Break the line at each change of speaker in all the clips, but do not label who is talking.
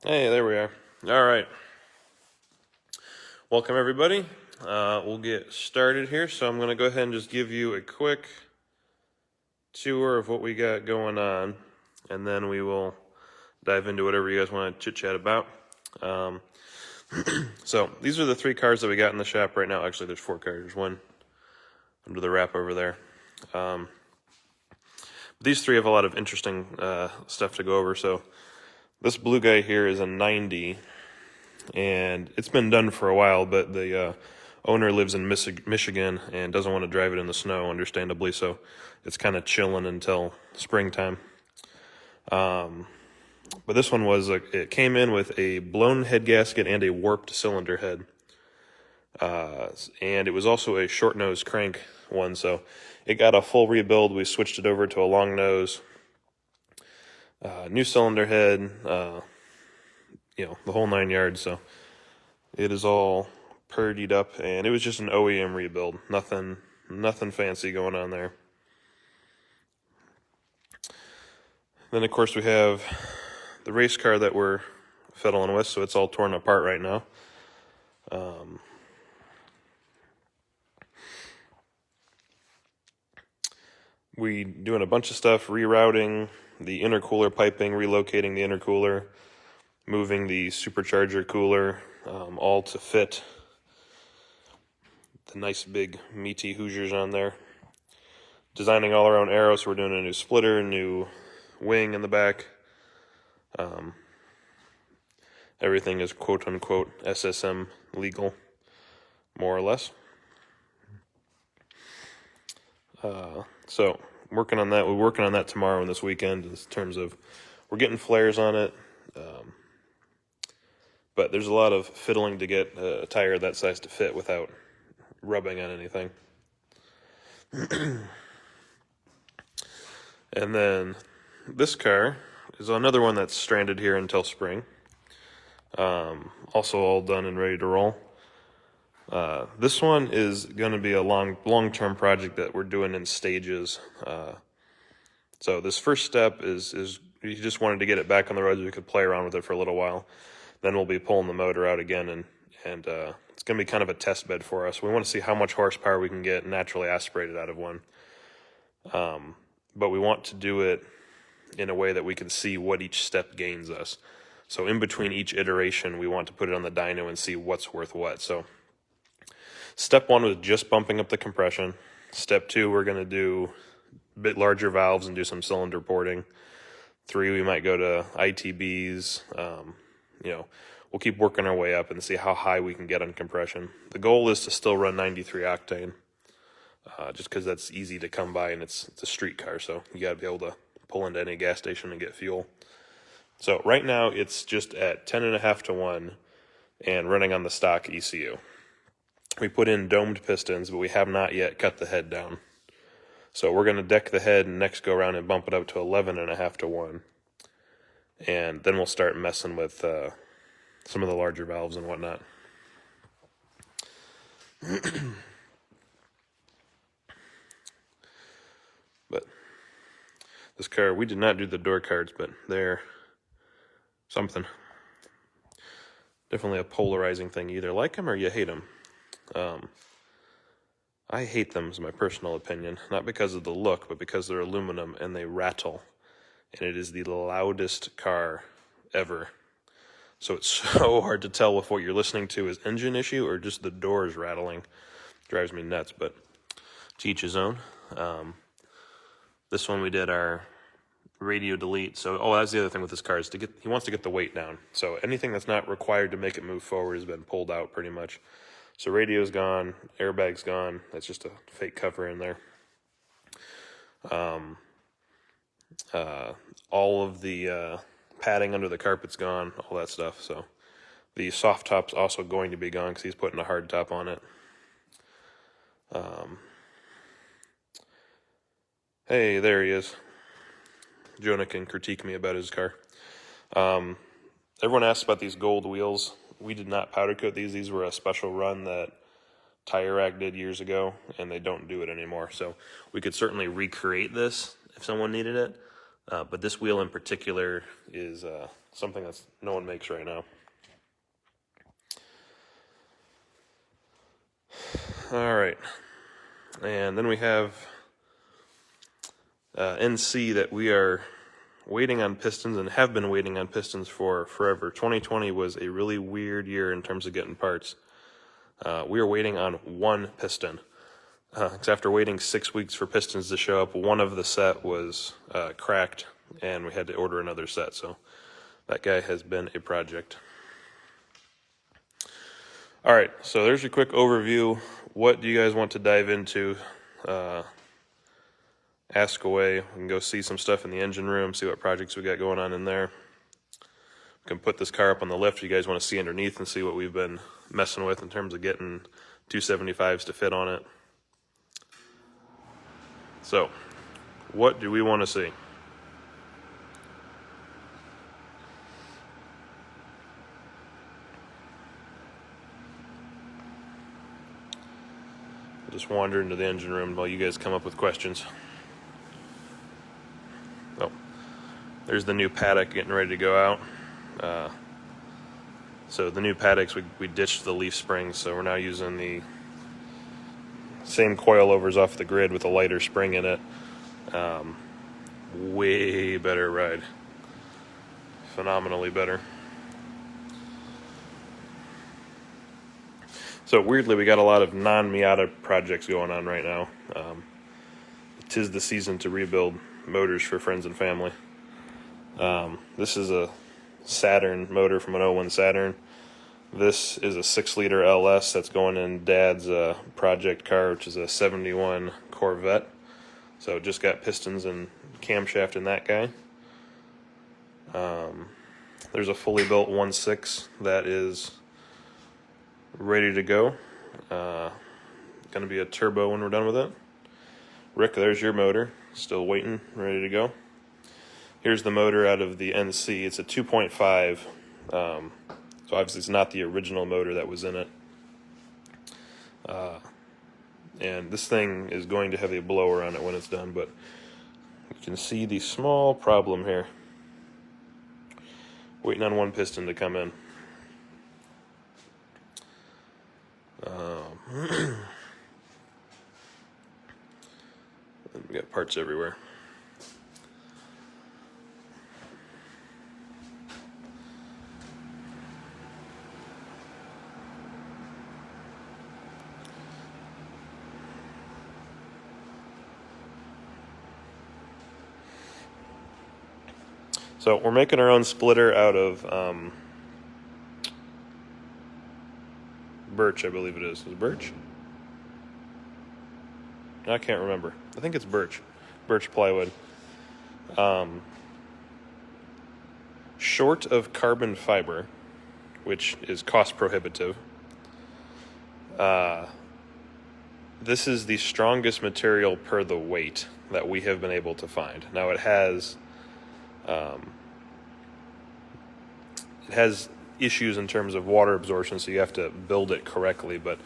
Hey, there we are. All right. Welcome, everybody. We'll get started here. So I'm going to go ahead and just give you a quick tour of what we got going on, and then we will dive into whatever you guys want to chit-chat about. So these are the 3 cars that we got in the shop right now. Actually, there's 4 cars. There's one under the wrap over there. These 3 have a lot of interesting stuff to go over. So this blue guy here is a 90. And it's been done for a while, but the owner lives in Michigan and doesn't want to drive it in the snow, understandably, so it's kind of chilling until springtime. But this one it came in with a blown head gasket and a warped cylinder head. And it was also a short nose crank one, so it got a full rebuild. We switched it over to a long nose, new cylinder head, the whole 9 yards, so it is all purdied up, and it was just an OEM rebuild. Nothing fancy going on there. Then, of course, we have the race car that we're fiddling with, so it's all torn apart right now. We doing a bunch of stuff, rerouting the intercooler piping, relocating the intercooler, moving the supercharger cooler, all to fit the nice big meaty Hoosiers on there. Designing all our own arrows, so we're doing a new splitter, new wing in the back. Everything is quote-unquote SSM legal, more or less. So working on that. We're working on that tomorrow and this weekend in terms of we're getting flares on it. But there's a lot of fiddling to get a tire that size to fit without rubbing on anything. And then this car is another one that's stranded here until spring. Also all done and ready to roll. This one is going to be a long-term project that we're doing in stages. So this first step is we just wanted to get it back on the road so we could play around with it for a little while. Then we'll be pulling the motor out again, and it's going to be kind of a test bed for us. We want to see how much horsepower we can get naturally aspirated out of one. But we want to do it in a way that we can see what each step gains us. So in between each iteration, we want to put it on the dyno and see what's worth what. So step 1 was just bumping up the compression. Step 2, we're going to do a bit larger valves and do some cylinder porting. 3, we might go to ITBs. We'll keep working our way up and see how high we can get on compression. The goal is to still run 93 octane, just because that's easy to come by and it's a street car, so you got to be able to pull into any gas station and get fuel. So right now it's just at 10.5 to 1 and running on the stock ECU. We put in domed pistons, but we have not yet cut the head down. So we're going to deck the head and next go around and bump it up to 11.5 to 1. And then we'll start messing with some of the larger valves and whatnot. But this car, we did not do the door cards, but they're something. Definitely a polarizing thing. You either like them or you hate them. I hate them, is my personal opinion. Not because of the look, but because they're aluminum and they rattle. And it is the loudest car ever. So it's so hard to tell if what you're listening to is engine issue or just the doors rattling. Drives me nuts, but to each his own. This one we did our radio delete. So, that's the other thing with this car is he wants to get the weight down. So anything that's not required to make it move forward has been pulled out pretty much. So radio's gone, airbag's gone. That's just a fake cover in there. All of the padding under the carpet's gone, all that stuff. So the soft top's also going to be gone because he's putting a hard top on it. Hey, there he is. Jonah can critique me about his car. Everyone asks about these gold wheels. We did not powder coat these. These were a special run that Tire Rack did years ago, and they don't do it anymore. So we could certainly recreate this if someone needed it. But this wheel in particular is something that's no one makes right now. All right, and then we have NC that we are waiting on pistons and have been waiting on pistons for forever. 2020 was a really weird year in terms of getting parts. We are waiting on one piston. Because after waiting 6 weeks for pistons to show up, one of the set was cracked, and we had to order another set. So that guy has been a project. All right, so there's your quick overview. What do you guys want to dive into? Ask away. We can go see some stuff in the engine room, see what projects we got going on in there. We can put this car up on the lift. You guys want to see underneath and see what we've been messing with in terms of getting 275s to fit on it. So, what do we want to see? I'll just wander into the engine room while you guys come up with questions. Oh, there's the new paddock getting ready to go out. So the new paddocks, we ditched the leaf springs, so we're now using the same coilovers off the grid with a lighter spring in it. Way better ride. Phenomenally better. So weirdly, we got a lot of non-Miata projects going on right now. Tis the season to rebuild motors for friends and family. This is a Saturn motor from an 01 Saturn. This is a 6-liter LS that's going in Dad's project car, which is a 71 Corvette. So just got pistons and camshaft in that guy. There's a fully built 1.6 that is ready to go. Gonna be a turbo when we're done with it. Rick, there's your motor, still waiting, ready to go. Here's the motor out of the NC. It's a 2.5, so obviously it's not the original motor that was in it. And this thing is going to have a blower on it when it's done, but you can see the small problem here. Waiting on one piston to come in. We got parts everywhere. So we're making our own splitter out of birch, I believe it is. Is it birch? I can't remember. I think it's birch. Birch plywood. Short of carbon fiber, which is cost prohibitive, this is the strongest material per the weight that we have been able to find. Now it has issues in terms of water absorption, so you have to build it correctly, but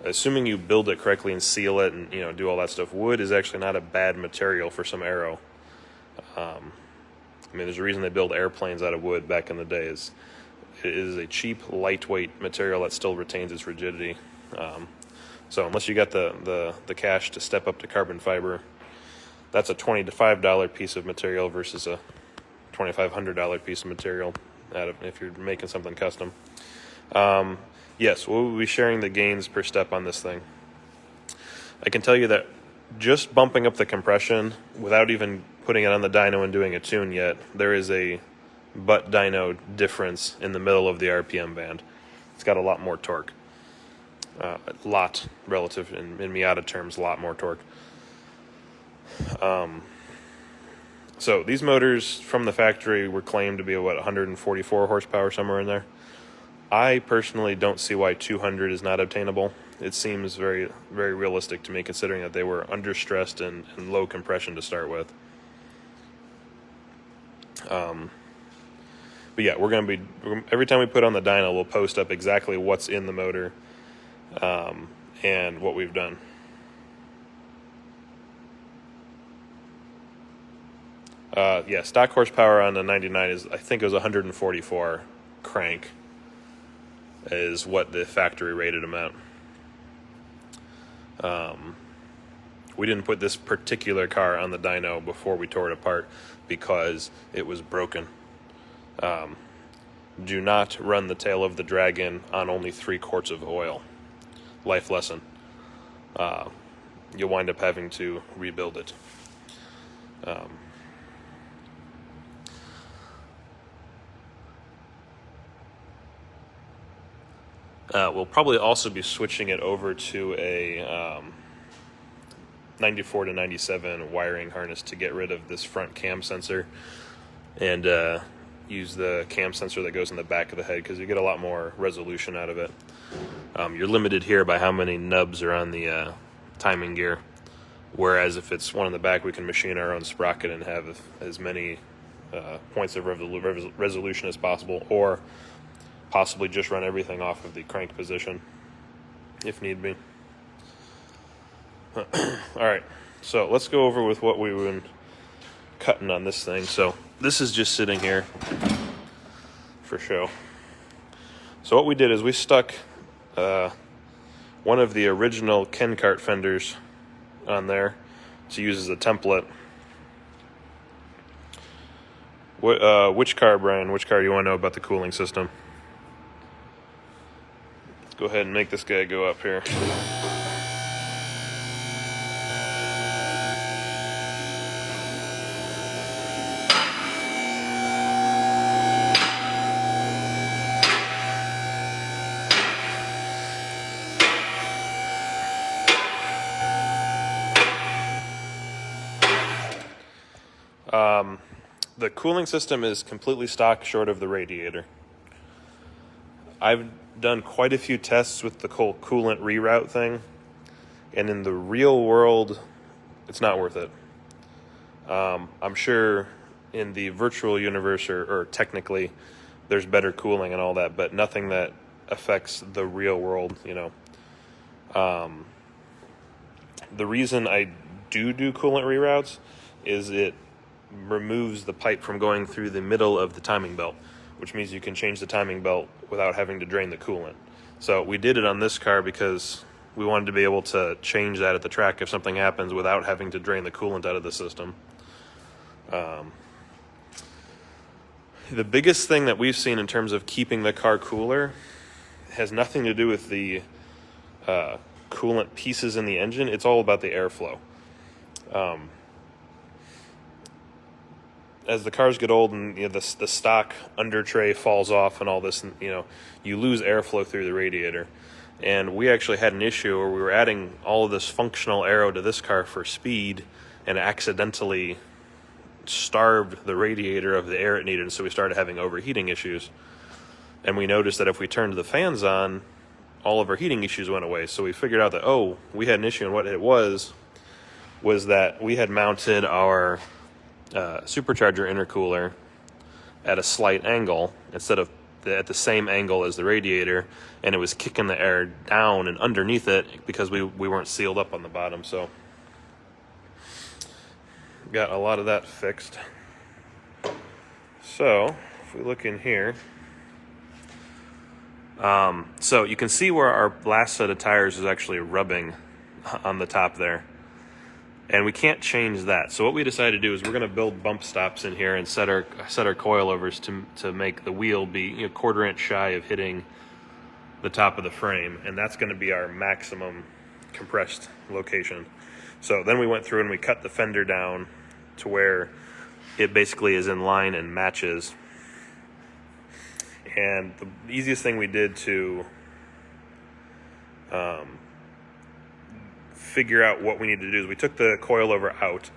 assuming you build it correctly and seal it and do all that stuff, wood is actually not a bad material for some aero. I mean, there's a reason they build airplanes out of wood back in the day. It is a cheap, lightweight material that still retains its rigidity. So unless you got the cash to step up to carbon fiber, that's a $25 piece of material versus a $2,500 piece of material if you're making something custom. Yes, we'll be sharing the gains per step on this thing. I can tell you that just bumping up the compression without even putting it on the dyno and doing a tune yet, there is a butt dyno difference in the middle of the RPM band. It's got a lot more torque. A lot, relative in Miata terms, a lot more torque. So these motors from the factory were claimed to be 144 horsepower, somewhere in there. I personally don't see why 200 is not obtainable. It seems very, very realistic to me, considering that they were understressed and low compression to start with. But yeah, we're going to be, every time we put on the dyno, we'll post up exactly what's in the motor and what we've done. Yeah, stock horsepower on the 99 is, I think it was 144 crank is what the factory rated amount. We didn't put this particular car on the dyno before we tore it apart because it was broken. Do not run the tail of the Dragon on only 3 quarts of oil. Life lesson. You'll wind up having to rebuild it. We'll probably also be switching it over to a 94 to 97 wiring harness to get rid of this front cam sensor and use the cam sensor that goes in the back of the head because you get a lot more resolution out of it. You're limited here by how many nubs are on the timing gear, whereas if it's one in the back, we can machine our own sprocket and have as many points of resolution as possible, or possibly just run everything off of the crank position if need be. Alright, so let's go over with what we've been cutting on this thing. So this is just sitting here for show. So what we did is we stuck one of the original Ken cart fenders on there to use as a template. Which car, Brian? Which car do you want to know about the cooling system? Let's go ahead and make this guy go up here. The cooling system is completely stock short of the radiator. I've done quite a few tests with the whole coolant reroute thing, and in the real world, it's not worth it. I'm sure in the virtual universe, or technically, there's better cooling and all that, but nothing that affects the real world, you know. The reason I do coolant reroutes is it removes the pipe from going through the middle of the timing belt, which means you can change the timing belt without having to drain the coolant. So we did it on this car because we wanted to be able to change that at the track if something happens without having to drain the coolant out of the system. The biggest thing that we've seen in terms of keeping the car cooler has nothing to do with the coolant pieces in the engine. It's all about the airflow. As the cars get old and the stock under tray falls off and all this, and, you lose airflow through the radiator. And we actually had an issue where we were adding all of this functional aero to this car for speed and accidentally starved the radiator of the air it needed, and so we started having overheating issues. And we noticed that if we turned the fans on, all of our heating issues went away. So we figured out that, we had an issue, and what it was that we had mounted our supercharger intercooler at a slight angle instead of at the same angle as the radiator, and it was kicking the air down and underneath it because we weren't sealed up on the bottom. So got a lot of that fixed. So if we look in here, so you can see where our last set of tires is actually rubbing on the top there. And we can't change that. So what we decided to do is we're going to build bump stops in here and set our coilovers to make the wheel be a quarter inch shy of hitting the top of the frame, and that's going to be our maximum compressed location. So then we went through and we cut the fender down to where it basically is in line and matches. And the easiest thing we did to figure out what we needed to do is we took the coilover out,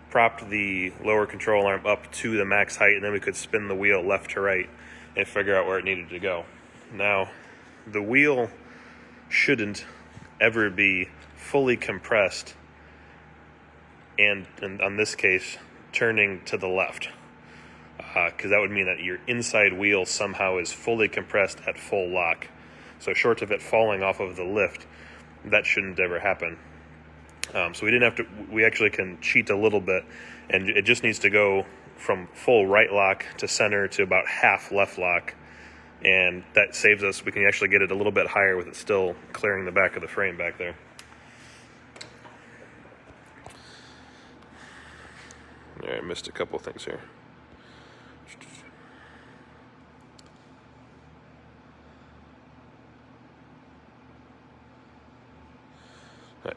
propped the lower control arm up to the max height, and then we could spin the wheel left to right and figure out where it needed to go. Now, the wheel shouldn't ever be fully compressed and on this case, turning to the left, because that would mean that your inside wheel somehow is fully compressed at full lock. So short of it falling off of the lift, that shouldn't ever happen. So we didn't have to, we actually can cheat a little bit, and it just needs to go from full right lock to center to about half left lock, and that saves us. We can actually get it a little bit higher with it still clearing the back of the frame back there. All right, missed a couple things here.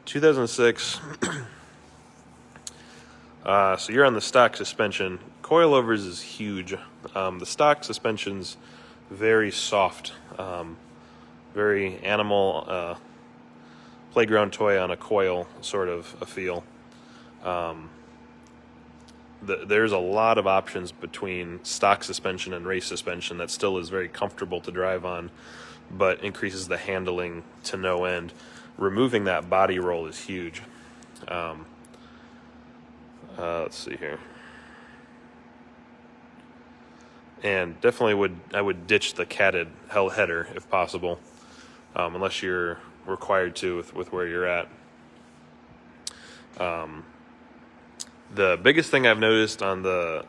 2006. So you're on the stock suspension. Coilovers is huge. The stock suspension's very soft, very animal playground toy on a coil sort of a feel. There's a lot of options between stock suspension and race suspension that still is very comfortable to drive on, but increases the handling to no end. Removing that body roll is huge. Let's see here. And definitely I would ditch the catted header if possible, unless you're required to with where you're at. The biggest thing I've noticed on the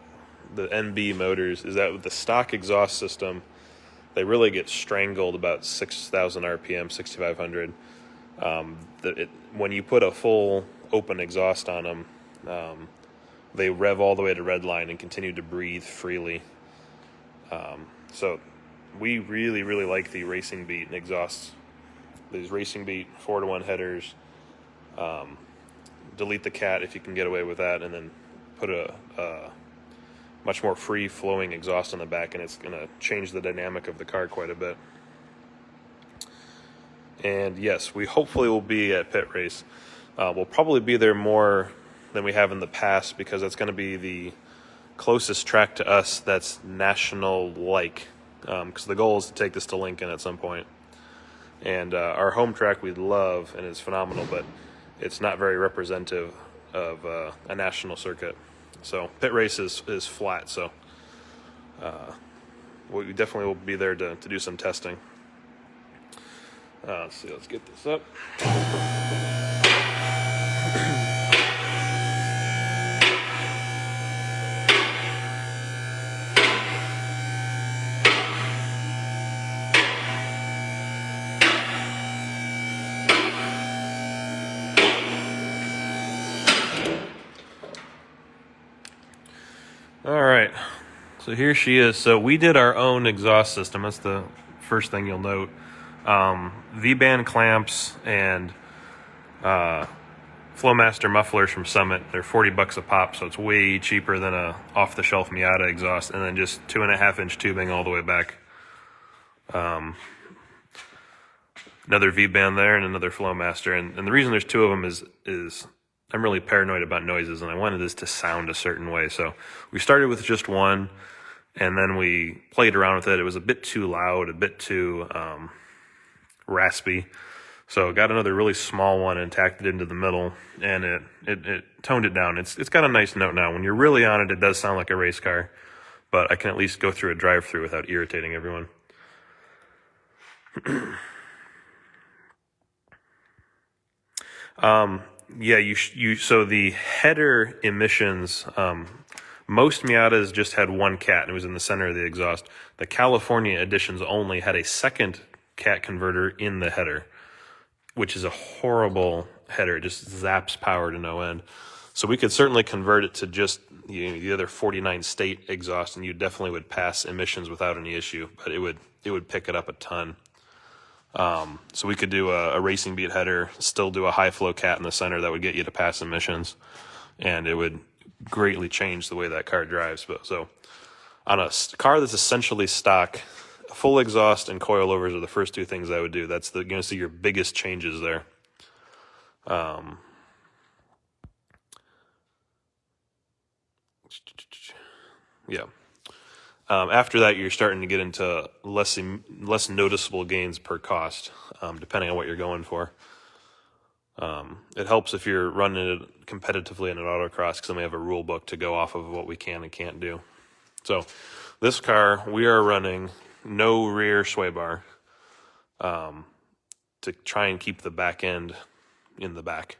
NB motors is that with the stock exhaust system, they really get strangled about 6,000 RPM, 6,500. When you put a full open exhaust on them, they rev all the way to red line and continue to breathe freely. So we really, really like the Racing Beat exhausts. These Racing Beat 4-to-1 headers. Delete the cat if you can get away with that, and then put a much more free-flowing exhaust on the back, and it's going to change the dynamic of the car quite a bit. And yes, we hopefully will be at Pit Race. We'll probably be there more than we have in the past, because that's going to be the closest track to us that's national-like, because the goal is to take this to Lincoln at some point. And our home track we love and is phenomenal, but it's not very representative of a national circuit. So Pit Race is flat, so we definitely will be there to do some testing. Let's see, let's get this up. All right, so here she is. So we did our own exhaust system. That's the first thing you'll note. V-band clamps and Flowmaster mufflers from Summit. They're $40 a pop, so it's way cheaper than a off-the-shelf Miata exhaust. And then just 2.5-inch tubing all the way back. Another V-band there and another Flowmaster. And the reason there's two of them is I'm really paranoid about noises, and I wanted this to sound a certain way. So we started with just one, and then we played around with it. It was a bit too loud, a bit too raspy. So got another really small one and tacked it into the middle, and it toned it down. It's got a nice note now. When you're really on it, it does sound like a race car, but I can at least go through a drive-through without irritating everyone. Yeah, so the header emissions, most Miatas just had one cat, and it was in the center of the exhaust. The California editions only had a second cat converter in the header, which is a horrible header. It just zaps power to no end. So we could certainly convert it to just the other 49 state exhaust, and you definitely would pass emissions without any issue, but it would pick it up a ton. So we could do a Racing Beat header, still do a high flow cat in the center that would get you to pass emissions, and it would greatly change the way that car drives. But so on a car that's essentially stock, full exhaust and coilovers are the first two things I would do. That's you're going to see your biggest changes there. Yeah. After that, you're starting to get into less noticeable gains per cost, depending on what you're going for. It helps if you're running it competitively in an autocross, because then we have a rule book to go off of what we can and can't do. So this car, we are running no rear sway bar to try and keep the back end in the back.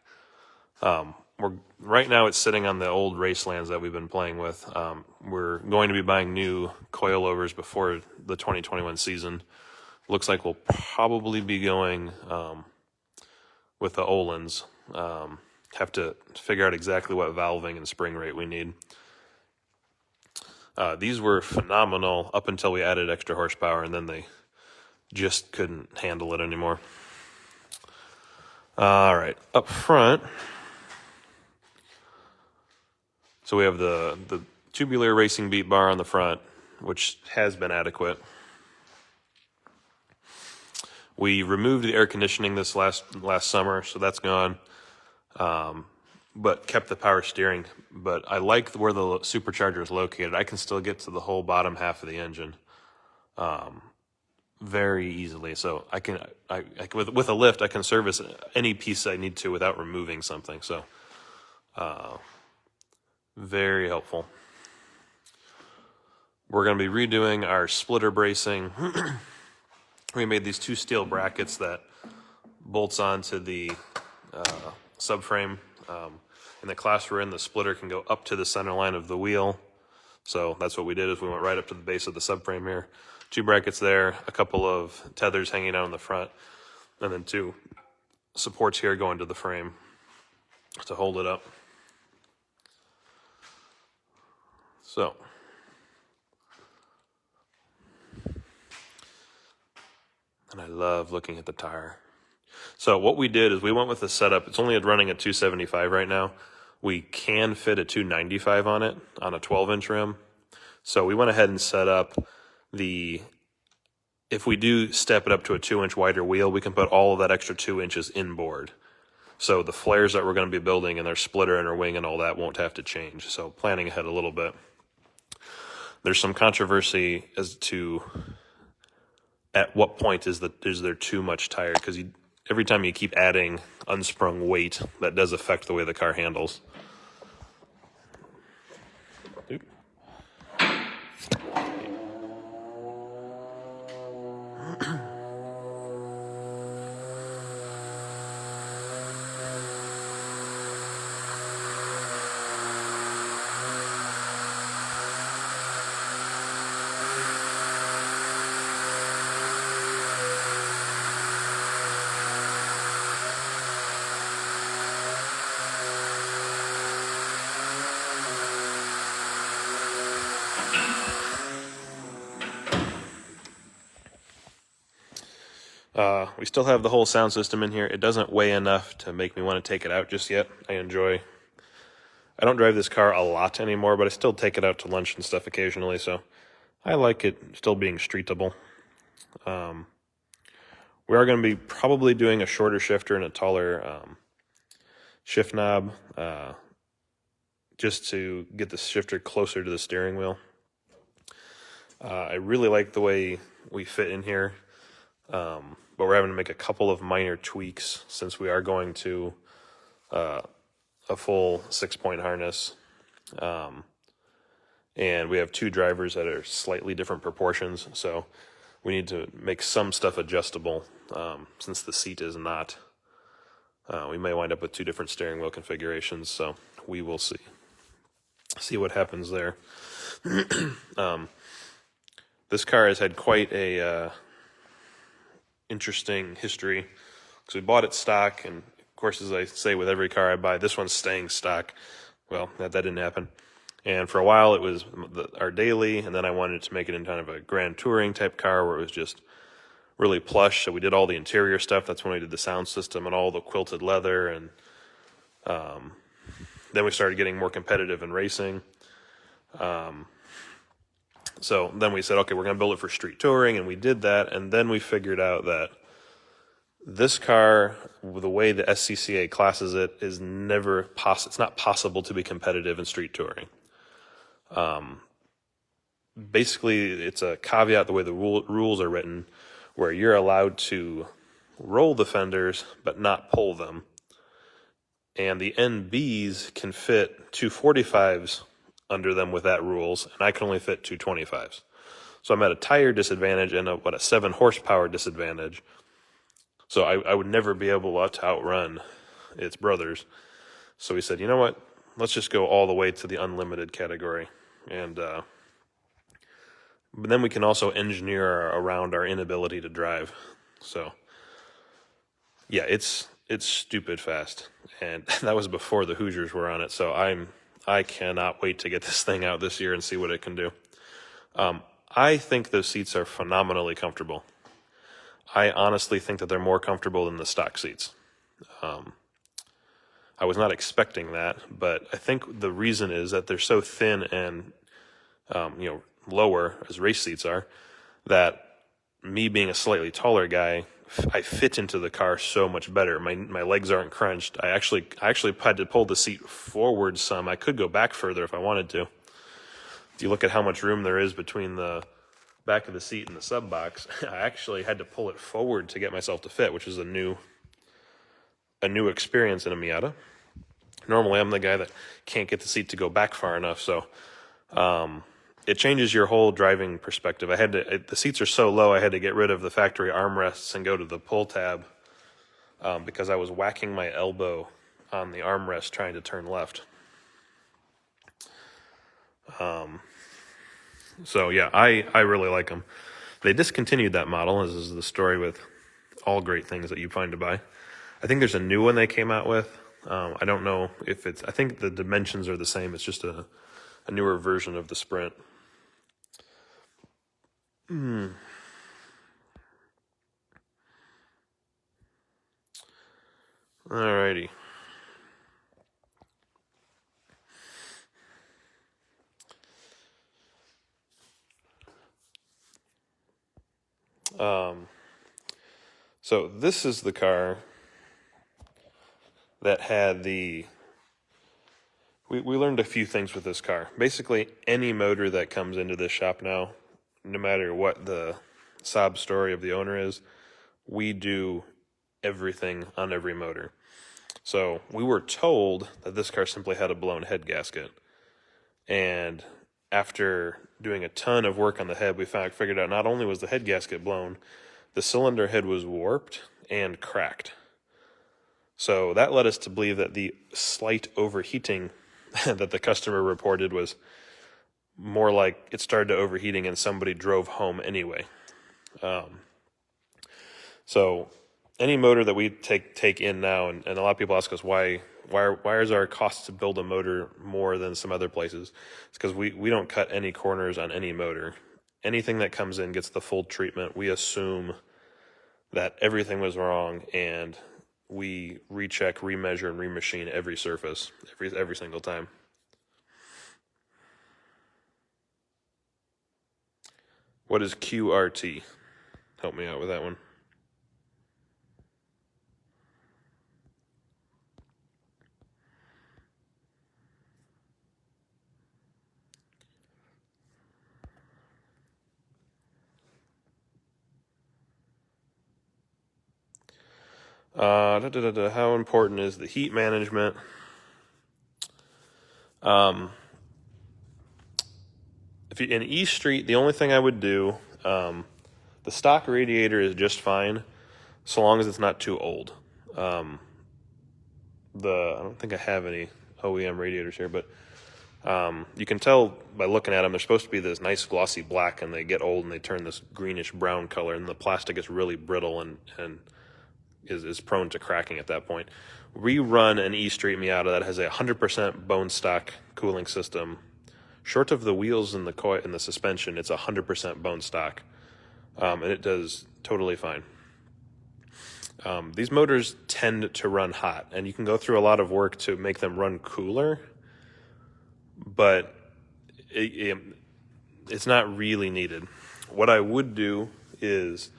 right now it's sitting on the old Racelands that we've been playing with. We're going to be buying new coilovers before the 2021 season. Looks like we'll probably be going with the Öhlins. Have to figure out exactly what valving and spring rate we need. These were phenomenal up until we added extra horsepower, and then they just couldn't handle it anymore. All right, up front, so we have the tubular racing beat bar on the front, which has been adequate. We removed the air conditioning this last summer, so that's gone, but kept the power steering. But I like where the supercharger is located. I can still get to the whole bottom half of the engine very easily. So I can with a lift, I can service any piece I need to without removing something. So very helpful. We're going to be redoing our splitter bracing. We made these two steel brackets that bolts onto the subframe. In the class we're in, the splitter can go up to the center line of the wheel. So that's what we did, is we went right up to the base of the subframe here. Two brackets there, a couple of tethers hanging out in the front, and then two supports here going to the frame to hold it up. So and I love looking at the tire. So what we did is we went with the setup. It's only running at 275 right now. We can fit a 295 on it on a 12-inch rim. So we went ahead and set up if we do step it up to a 2-inch wider wheel, we can put all of that extra 2 inches inboard. So the flares that we're going to be building and their splitter and our wing and all that won't have to change. So planning ahead a little bit. There's some controversy as to at what point is there too much tire, because every time you keep adding unsprung weight, that does affect the way the car handles. We still have the whole sound system in here. It doesn't weigh enough to make me want to take it out just yet. I don't drive this car a lot anymore, but I still take it out to lunch and stuff occasionally, so I like it still being streetable. We are going to be probably doing a shorter shifter and a taller shift knob, just to get the shifter closer to the steering wheel. I really like the way we fit in here. But we're having to make a couple of minor tweaks since we are going to a full 6-point harness. And we have two drivers that are slightly different proportions, so we need to make some stuff adjustable since the seat is not. We may wind up with two different steering wheel configurations, so we will see what happens there. This car has had quite a interesting history, because we bought it stock, and of course, as I say with every car I buy, this one's staying stock. Well, that didn't happen. And for a while it was our daily, and then I wanted to make it in kind of a grand touring type car where it was just really plush. So we did all the interior stuff. That's when we did the sound system and all the quilted leather, and then we started getting more competitive in racing. So then we said, okay, we're going to build it for street touring, and we did that, and then we figured out that this car, the way the SCCA classes it, is it's not possible to be competitive in street touring. Basically, it's a caveat the way the rules are written, where you're allowed to roll the fenders but not pull them. And the NBs can fit 245s under them with that rules, and I can only fit 225s. So I'm at a tire disadvantage and a 7 horsepower disadvantage. So I would never be able to outrun its brothers. So we said, you know what, let's just go all the way to the unlimited category. And but then we can also engineer around our inability to drive. So yeah, it's stupid fast. And that was before the Hoosiers were on it. So I cannot wait to get this thing out this year and see what it can do. I think those seats are phenomenally comfortable. I honestly think that they're more comfortable than the stock seats. I was not expecting that, but I think the reason is that they're so thin and lower, as race seats are, that me being a slightly taller guy, I fit into the car so much better. My legs aren't crunched. I actually had to pull the seat forward some. I could go back further if I wanted to. If you look at how much room there is between the back of the seat and the sub box, I actually had to pull it forward to get myself to fit, which is a new experience in a Miata. Normally, I'm the guy that can't get the seat to go back far enough, so it changes your whole driving perspective. The seats are so low, I had to get rid of the factory armrests and go to the pull tab because I was whacking my elbow on the armrest trying to turn left. So yeah, I really like them. They discontinued that model, as is the story with all great things that you find to buy. I think there's a new one they came out with. I don't know if I think the dimensions are the same. It's just a newer version of the Sprint. Alrighty. So this is the car that had we learned a few things with this car. Basically, any motor that comes into this shop now, no matter what the sob story of the owner is, we do everything on every motor. So we were told that this car simply had a blown head gasket. And after doing a ton of work on the head, we figured out not only was the head gasket blown, the cylinder head was warped and cracked. So that led us to believe that the slight overheating that the customer reported was more like it started to overheating and somebody drove home anyway. So any motor that we take in now, and a lot of people ask us why is our cost to build a motor more than some other places? It's because we don't cut any corners on any motor. Anything that comes in gets the full treatment. We assume that everything was wrong, and we recheck, remeasure, and remachine every surface every single time. What is QRT? Help me out with that one. How important is the heat management? If you in E Street, the only thing I would do, the stock radiator is just fine, so long as it's not too old. I don't think I have any OEM radiators here, but you can tell by looking at them, they're supposed to be this nice glossy black, and they get old and they turn this greenish brown color, and the plastic is really brittle and is prone to cracking at that point. We run an E Street Miata that has a 100% bone stock cooling system. Short of the wheels and the suspension, it's 100% bone stock, and it does totally fine. These motors tend to run hot, and you can go through a lot of work to make them run cooler, but it's not really needed. What I would do is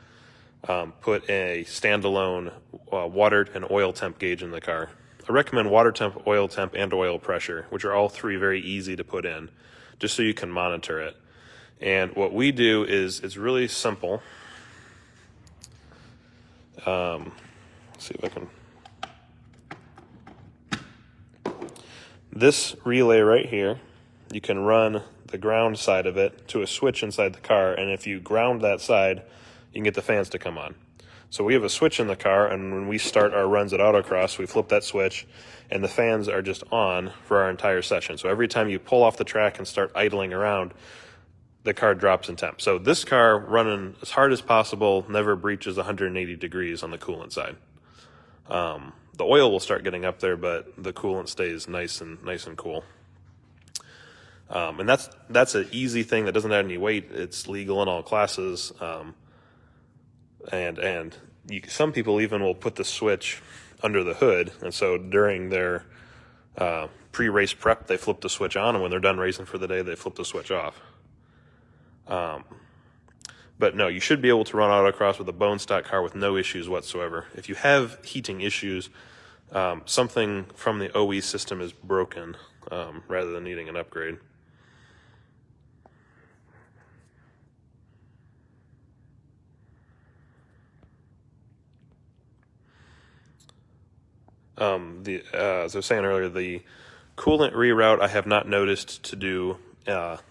put a standalone water and oil temp gauge in the car. I recommend water temp, and oil pressure, which are all three very easy to put in, just so you can monitor it. And what we do is it's really simple. Let's see if I can. This relay right here, you can run the ground side of it to a switch inside the car, and if you ground that side, you can get the fans to come on. So we have a switch in the car, and when we start our runs at autocross, we flip that switch, and the fans are just on for our entire session. So every time you pull off the track and start idling around, the car drops in temp. So this car, running as hard as possible, never breaches 180 degrees on the coolant side. The oil will start getting up there, but the coolant stays nice and cool. And that's an easy thing that doesn't add any weight. It's legal in all classes. And some people even will put the switch under the hood, and so during their pre-race prep, they flip the switch on, and when they're done racing for the day, they flip the switch off. But no, you should be able to run autocross with a bone stock car with no issues whatsoever. If you have heating issues, something from the OE system is broken rather than needing an upgrade. As I was saying earlier, the coolant reroute I have not noticed to do. Let's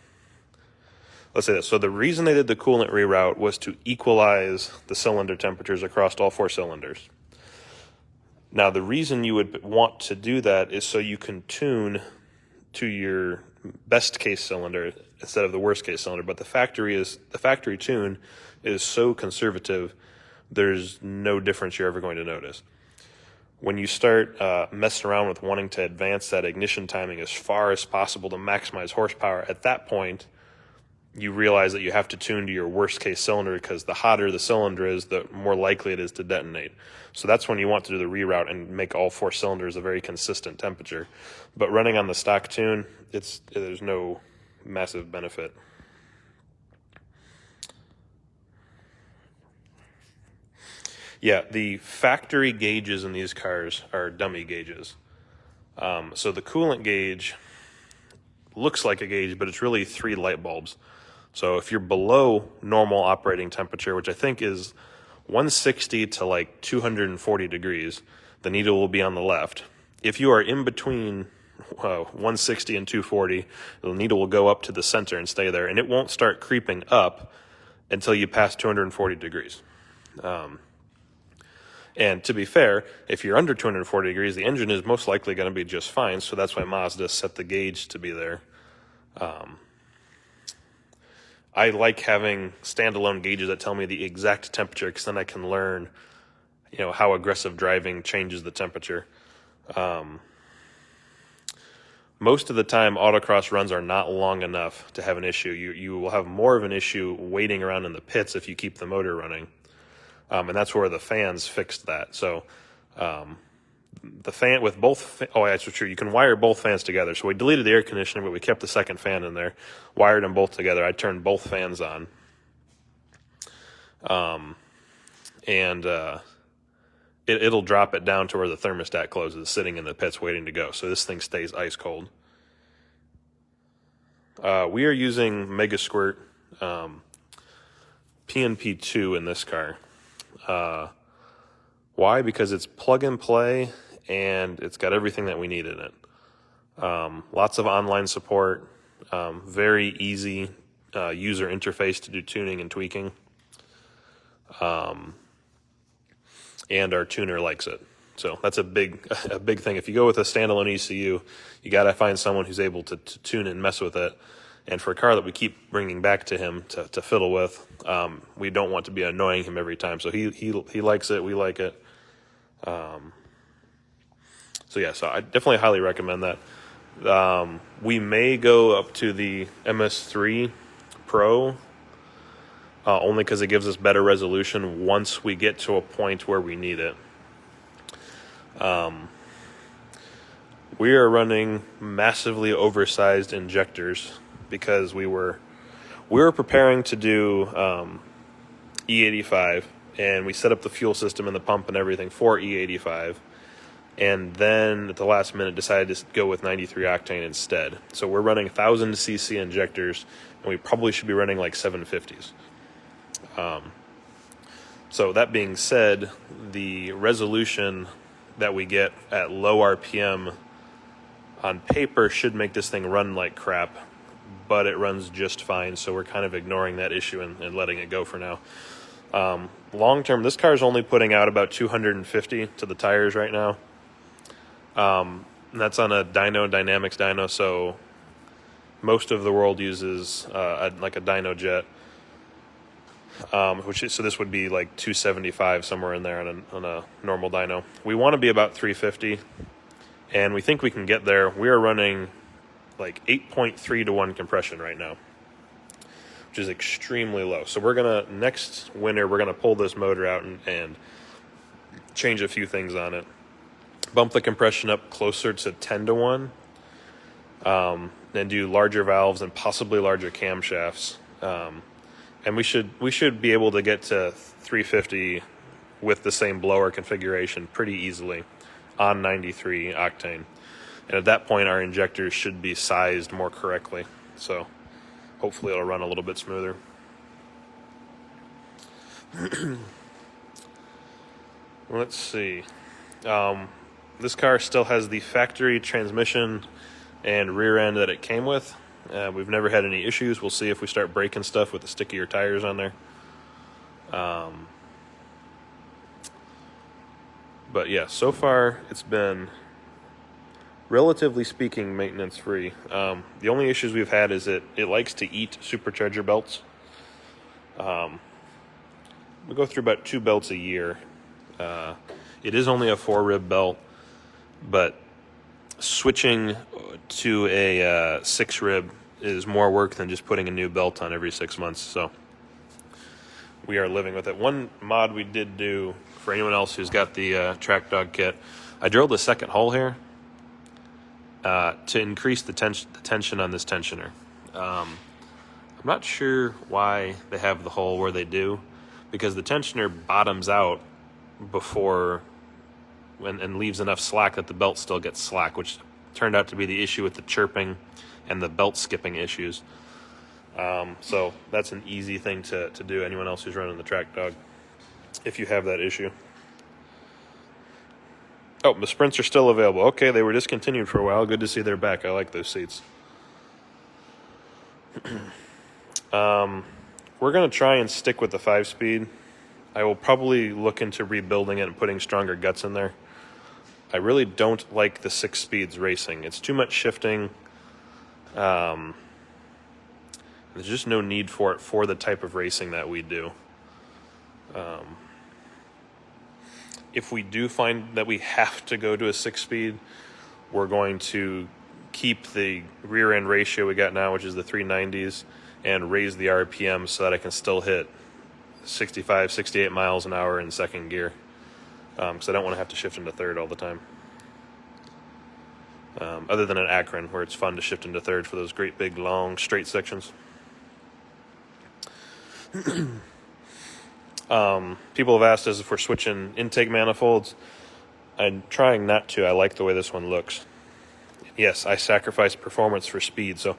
say this. So the reason they did the coolant reroute was to equalize the cylinder temperatures across all 4 cylinders. Now, the reason you would want to do that is so you can tune to your best case cylinder instead of the worst case cylinder. But the factory tune is so conservative, there's no difference you're ever going to notice. When you start messing around with wanting to advance that ignition timing as far as possible to maximize horsepower, at that point, you realize that you have to tune to your worst case cylinder, because the hotter the cylinder is, the more likely it is to detonate. So that's when you want to do the reroute and make all 4 cylinders a very consistent temperature. But running on the stock tune, there's no massive benefit. Yeah, the factory gauges in these cars are dummy gauges. So the coolant gauge looks like a gauge, but it's really 3 light bulbs. So if you're below normal operating temperature, which I think is 160 to like 240 degrees, the needle will be on the left. If you are in between 160 and 240, the needle will go up to the center and stay there, and it won't start creeping up until you pass 240 degrees. And to be fair, if you're under 240 degrees, the engine is most likely going to be just fine, so that's why Mazda set the gauge to be there. I like having standalone gauges that tell me the exact temperature, because then I can learn, how aggressive driving changes the temperature. Most of the time, autocross runs are not long enough to have an issue. You will have more of an issue waiting around in the pits if you keep the motor running. And that's where the fans fixed that. So the fan with both, that's true. You can wire both fans together. So we deleted the air conditioner, but we kept the second fan in there, wired them both together. I turned both fans on. It'll drop it down to where the thermostat closes, sitting in the pits waiting to go. So this thing stays ice cold. We are using Mega Squirt PNP2 in this car. Why? Because it's plug and play, and it's got everything that we need in it. Lots of online support, very easy user interface to do tuning and tweaking. And our tuner likes it. So that's a big thing. If you go with a standalone ECU, you got to find someone who's able to tune it and mess with it. And for a car that we keep bringing back to him to fiddle with, we don't want to be annoying him every time. So he likes it. We like it. So I definitely highly recommend that. We may go up to the MS3 Pro, only because it gives us better resolution once we get to a point where we need it. We are running massively oversized injectors because we were preparing to do E85, and we set up the fuel system and the pump and everything for E85, and then at the last minute decided to go with 93 octane instead. So we're running 1,000 cc injectors, and we probably should be running like 750s. So that being said, the resolution that we get at low RPM on paper should make this thing run like crap, but it runs just fine, so we're kind of ignoring that issue and letting it go for now. Long term, this car is only putting out about 250 to the tires right now. And that's on a Dynamics dyno, so most of the world uses like a dyno jet, so this would be like 275 somewhere in there on a normal dyno. We want to be about 350, and we think we can get there. We are running like 8.3 to 1 compression right now, which is extremely low. So next winter, we're gonna pull this motor out and change a few things on it. Bump the compression up closer to 10 to 1, then do larger valves and possibly larger camshafts. And we should be able to get to 350 with the same blower configuration pretty easily on 93 octane. And at that point, our injectors should be sized more correctly. So hopefully it'll run a little bit smoother. Let's see. This car still has the factory transmission and rear end that it came with. We've never had any issues. We'll see if we start breaking stuff with the stickier tires on there. But yeah, so far it's been, relatively speaking, maintenance free. The only issues we've had is it likes to eat supercharger belts. We go through about 2 belts a year. It is only a 4-rib belt, but switching to a 6-rib is more work than just putting a new belt on every 6 months. So we are living with it. One mod we did do for anyone else who's got the track dog kit, I drilled a second hole here to increase the tension on this tensioner. I'm not sure why they have the hole where they do, because the tensioner bottoms out before and leaves enough slack that the belt still gets slack, which turned out to be the issue with the chirping and the belt skipping issues. So that's an easy thing to do, anyone else who's running the track dog, if you have that issue. Oh, the Sprints are still available. Okay, they were discontinued for a while. Good to see they're back. I like those seats. We're going to try and stick with the 5-speed. I will probably look into rebuilding it and putting stronger guts in there. I really don't like the 6 speeds racing. It's too much shifting. There's just no need for it for the type of racing that we do. If we do find that we have to go to a 6-speed, we're going to keep the rear end ratio we got now, which is the 390s, and raise the RPM so that I can still hit 65, 68 miles an hour in second gear. So I don't want to have to shift into third all the time. Other than at Akron, where it's fun to shift into third for those great big long straight sections. People have asked us if we're switching intake manifolds. I'm trying not to. I like the way this one looks. Yes, I sacrifice performance for speed. So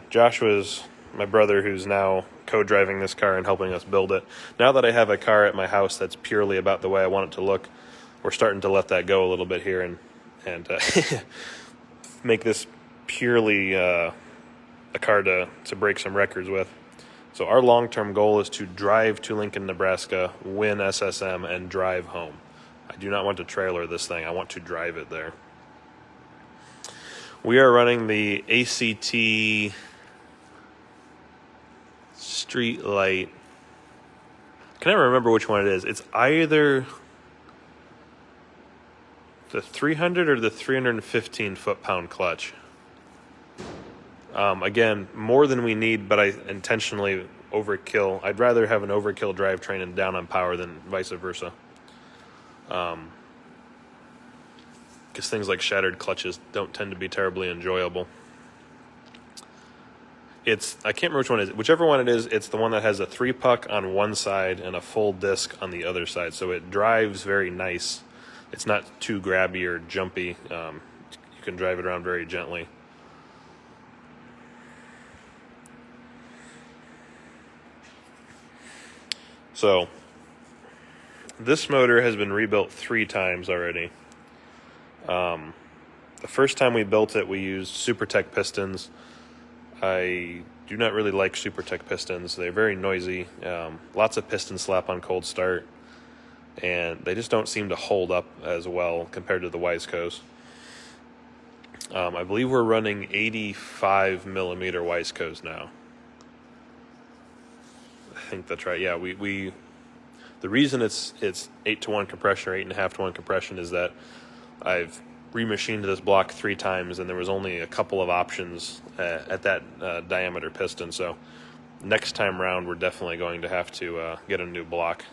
Joshua's my brother, who's now co-driving this car and helping us build it. Now that I have a car at my house that's purely about the way I want it to look, we're starting to let that go a little bit here and make this purely a car to break some records with. So our long-term goal is to drive to Lincoln, Nebraska, win SSM, and drive home. I do not want to trailer this thing. I want to drive it there. We are running the ACT Street Light. I can never remember which one it is. It's either the 300 or the 315 foot-pound clutch. Again, more than we need, but I intentionally overkill. I'd rather have an overkill drivetrain and down on power than vice versa. Because things like shattered clutches don't tend to be terribly enjoyable. I can't remember which one it is. Whichever one it is, it's the one that has a 3-puck on one side and a full disc on the other side. So it drives very nice. It's not too grabby or jumpy. You can drive it around very gently. So this motor has been rebuilt 3 times already. The first time we built it, we used SuperTech pistons. I do not really like SuperTech pistons. They're very noisy, lots of piston slap on cold start, and they just don't seem to hold up as well compared to the Wiseco's. I believe we're running 85 millimeter Wiseco's now. I think that's right. Yeah, we the reason it's 8-to-1 compression or 8.5-to-1 compression is that I've remachined this block 3 times, and there was only a couple of options at that diameter piston. So next time round, we're definitely going to have to get a new block.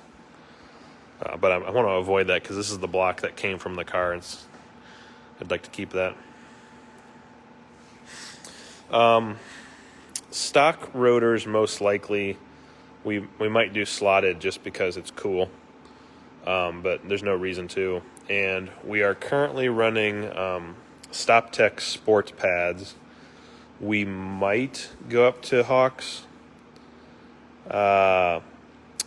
But I want to avoid that because this is the block that came from the car, and I'd like to keep that. Stock rotors, most likely, we might do slotted just because it's cool, but there's no reason to. And we are currently running StopTech Sport pads. We might go up to Hawks. We're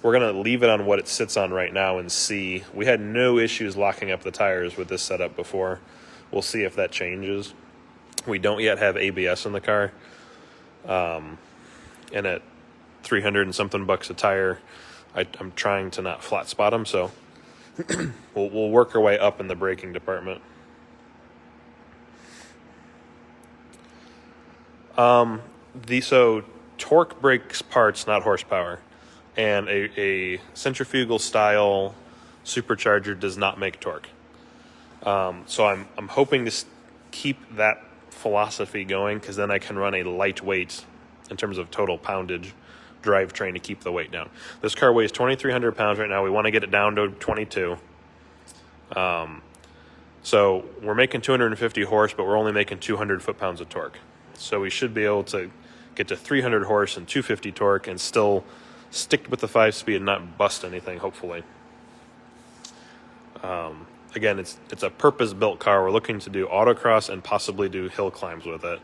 going to leave it on what it sits on right now and see. We had no issues locking up the tires with this setup before. We'll see if that changes. We don't yet have ABS in the car. And at 300 and something bucks a tire, I'm trying to not flat spot them, so we'll work our way up in the braking department. So torque breaks parts, not horsepower, and a centrifugal style supercharger does not make torque. So I'm hoping to keep that philosophy going, because then I can run a lightweight in terms of total poundage drivetrain to keep the weight down. This car weighs 2,300 pounds right now. We want to get it down to 22. So we're making 250 horse, but we're only making 200 foot-pounds of torque. So we should be able to get to 300 horse and 250 torque and still stick with the 5-speed and not bust anything, hopefully. Again, it's a purpose-built car. We're looking to do autocross and possibly do hill climbs with it.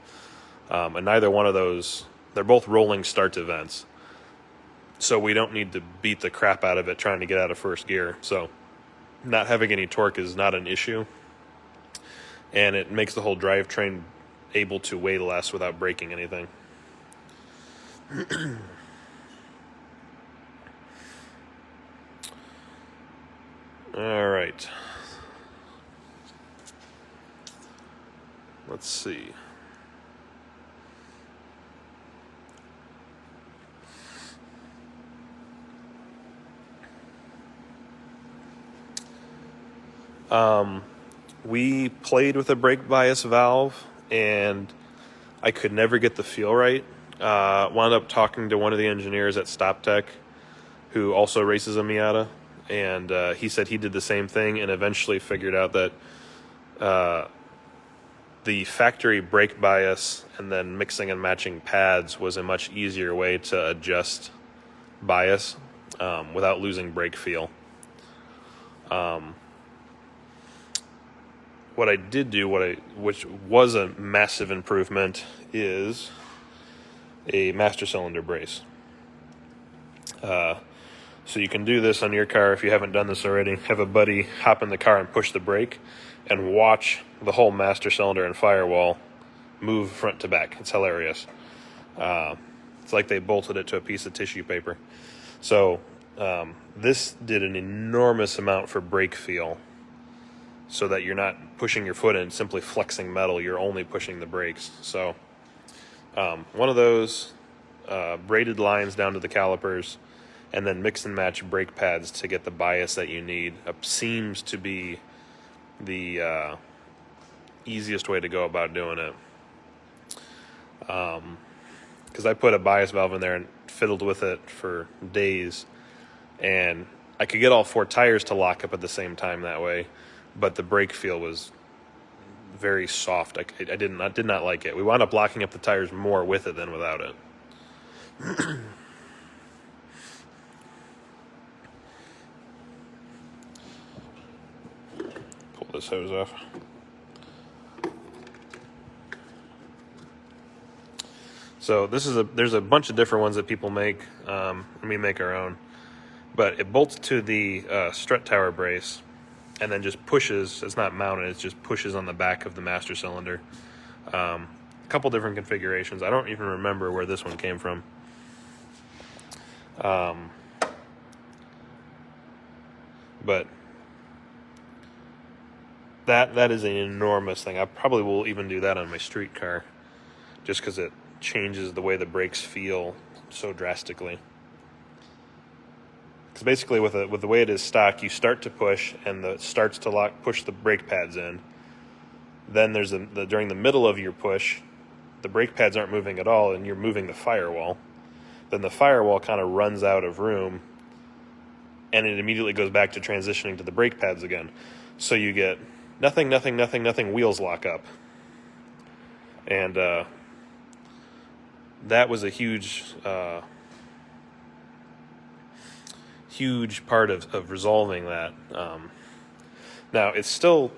And neither one of those, they're both rolling start events. So we don't need to beat the crap out of it trying to get out of first gear. So not having any torque is not an issue. And it makes the whole drivetrain able to weigh less without breaking anything. All right. Let's see. We played with a brake bias valve, and I could never get the feel right. Wound up talking to one of the engineers at StopTech, who also races a Miata, and he said he did the same thing and eventually figured out that the factory brake bias and then mixing and matching pads was a much easier way to adjust bias without losing brake feel. What I did do, which was a massive improvement, is a master cylinder brace. So you can do this on your car if you haven't done this already. Have a buddy hop in the car and push the brake and watch the whole master cylinder and firewall move front to back. It's hilarious. It's like they bolted it to a piece of tissue paper. So this did an enormous amount for brake feel, so that you're not pushing your foot in, simply flexing metal. You're only pushing the brakes. So one of those, braided lines down to the calipers, and then mix and match brake pads to get the bias that you need seems to be the easiest way to go about doing it. Because I put a bias valve in there and fiddled with it for days, and I could get all 4 tires to lock up at the same time that way, but the brake feel was very soft. I did not like it. We wound up locking up the tires more with it than without it. Pull this hose off. So there's a bunch of different ones that people make, and we make our own. But it bolts to the strut tower brace, and then just pushes. It's not mounted, it just pushes on the back of the master cylinder. a couple different configurations. I don't even remember where this one came from. But that is an enormous thing. I probably will even do that on my street car, just because it changes the way the brakes feel so drastically. Because basically with the way it is stock, you start to push and it starts to push the brake pads in. Then there's during the middle of your push, the brake pads aren't moving at all and you're moving the firewall. Then the firewall kind of runs out of room and it immediately goes back to transitioning to the brake pads again. So you get nothing, wheels lock up. And that was a huge part of resolving that. Now, we still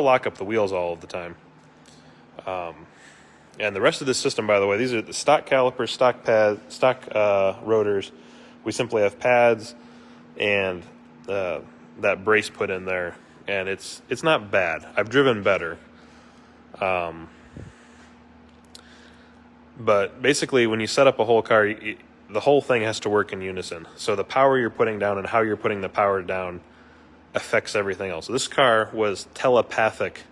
lock up the wheels all of the time. And the rest of this system, by the way, these are the stock calipers, stock rotors. We simply have pads and that brace put in there, and it's not bad. I've driven better. But basically, when you set up a whole car, the whole thing has to work in unison. So the power you're putting down and how you're putting the power down affects everything else. This car was telepathic